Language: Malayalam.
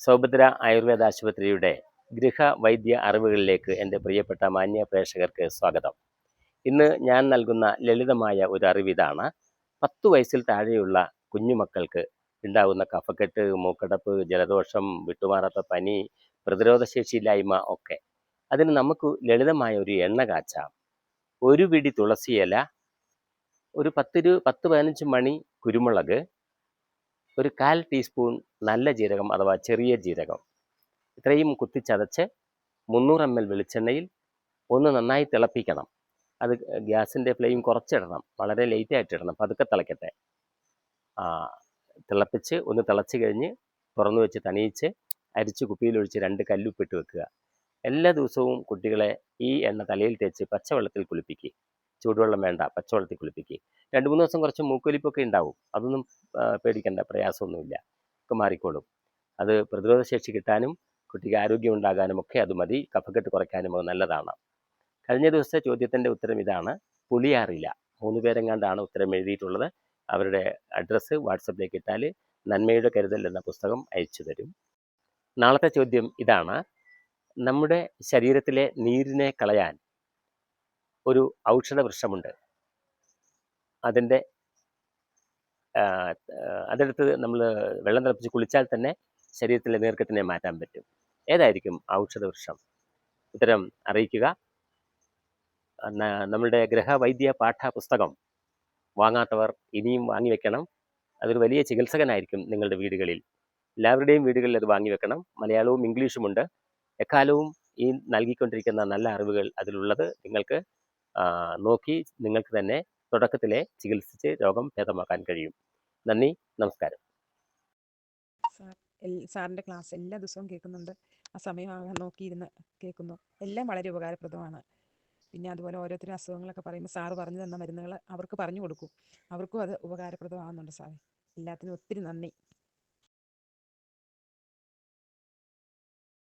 സൗഭദ്ര ആയുർവേദ ആശുപത്രിയുടെ ഗൃഹവൈദ്യ അറിവുകളിലേക്ക് എൻ്റെ പ്രിയപ്പെട്ട മാന്യ പ്രേക്ഷകർക്ക് സ്വാഗതം. ഇന്ന് ഞാൻ നൽകുന്ന ലളിതമായ ഒരു അറിവിതാണ്. 10 വയസ്സിൽ താഴെയുള്ള കുഞ്ഞുമക്കൾക്ക് ഉണ്ടാകുന്ന കഫക്കെട്ട്, മൂക്കടപ്പ്, ജലദോഷം, വിട്ടുമാറാത്ത പനി, പ്രതിരോധശേഷിയില്ലായ്മ ഒക്കെ. അതിന് നമുക്ക് ലളിതമായ ഒരു എണ്ണ കാച്ചാം. ഒരു പിടി തുളസിയില, ഒരു 10-15 മണി കുരുമുളക്, ഒരു 1/4 ടീസ്പൂൺ നല്ല ജീരകം അഥവാ ചെറിയ ജീരകം, ഇത്രയും കുത്തിച്ചതച്ച് 300 ml വെളിച്ചെണ്ണയിൽ ഒന്ന് നന്നായി തിളപ്പിക്കണം. അത് ഗ്യാസിൻ്റെ ഫ്ലെയിം കുറച്ചിടണം, വളരെ ലേറ്റായിട്ട് ഇടണം, പതുക്കെ തിളയ്ക്കട്ടെ. തിളപ്പിച്ച് ഒന്ന് തിളച്ച് കഴിഞ്ഞ് തുറന്നു വെച്ച് തണിയിച്ച് അരിച്ച് കുപ്പിയിലൊഴിച്ച് 2 കല്ലുപ്പിട്ട് വെക്കുക. എല്ലാ ദിവസവും കുട്ടികളെ ഈ എണ്ണ തലയിൽ തേച്ച് പച്ചവെള്ളത്തിൽ കുളിപ്പിക്കുക. ചൂടുവെള്ളം വേണ്ട, പച്ചവെള്ളത്തിൽ കുളിപ്പിക്കുക. 2-3 ദിവസം കുറച്ച് മൂക്കൊലിപ്പൊക്കെ ഉണ്ടാവും, അതൊന്നും പേടിക്കേണ്ട, പ്രയാസമൊന്നുമില്ല, ഒക്കെ മാറിക്കോളും. അത് പ്രതിരോധശേഷി കിട്ടാനും കുട്ടിക്ക് ആരോഗ്യം ഉണ്ടാകാനും ഒക്കെ അത് മതി. കഫക്കെട്ട് കുറയ്ക്കാനും അത് നല്ലതാണ്. കഴിഞ്ഞ ദിവസത്തെ ചോദ്യത്തിൻ്റെ ഉത്തരം ഇതാണ്. പുളിയാറില. 3 പേരെങ്ങാണ്ടാണ് ഉത്തരം എഴുതിയിട്ടുള്ളത്. അവരുടെ അഡ്രസ്സ് വാട്സപ്പിലേക്ക് ഇട്ടാൽ നന്മയുടെ കരുതൽ എന്ന പുസ്തകം അയച്ചു തരും. നാളത്തെ ചോദ്യം ഇതാണ്. നമ്മുടെ ശരീരത്തിലെ നീരിനെ കളയാൻ ഒരു ഔഷധ വൃക്ഷമുണ്ട്. അതെടുത്ത് നമ്മൾ വെള്ളം തിളപ്പിച്ച് കുളിച്ചാൽ തന്നെ ശരീരത്തിലെ നീർക്കെട്ടിനെ മാറ്റാൻ പറ്റും. ഏതായിരിക്കും ഔഷധ വൃക്ഷം? ഉത്തരം അറിയിക്കുക. നമ്മളുടെ ഗൃഹവൈദ്യ പാഠപുസ്തകം വാങ്ങാത്തവർ ഇനിയും വാങ്ങിവെക്കണം. അതൊരു വലിയ ചികിത്സകനായിരിക്കും നിങ്ങളുടെ വീടുകളിൽ. എല്ലാവരുടെയും വീടുകളിൽ അത് വാങ്ങിവെക്കണം. മലയാളവും ഇംഗ്ലീഷുമുണ്ട്. എക്കാലവും ഈ നൽകിക്കൊണ്ടിരിക്കുന്ന നല്ല അറിവുകൾ അതിലുള്ളത് നിങ്ങൾക്ക് നോക്കി നിങ്ങൾക്ക് തന്നെ തുടക്കത്തിലെ ചികിത്സിച്ച് രോഗം ഭേദമാക്കാൻ കഴിയും. നന്ദി, നമസ്കാരം. സാറിൻ്റെ ക്ലാസ് എല്ലാ ദിവസവും കേൾക്കുന്നുണ്ട്. ആ സമയമാകാൻ നോക്കിയിരുന്ന് കേൾക്കുന്നു. എല്ലാം വളരെ ഉപകാരപ്രദമാണ്. പിന്നെ അതുപോലെ ഓരോരുത്തരും അസുഖങ്ങളൊക്കെ പറയുമ്പോൾ സാറ് പറഞ്ഞു തന്ന മരുന്നുകൾ അവർക്ക് പറഞ്ഞു കൊടുക്കും. അവർക്കും അത് ഉപകാരപ്രദമാകുന്നുണ്ട് സാറേ. എല്ലാത്തിനും ഒത്തിരി നന്ദി.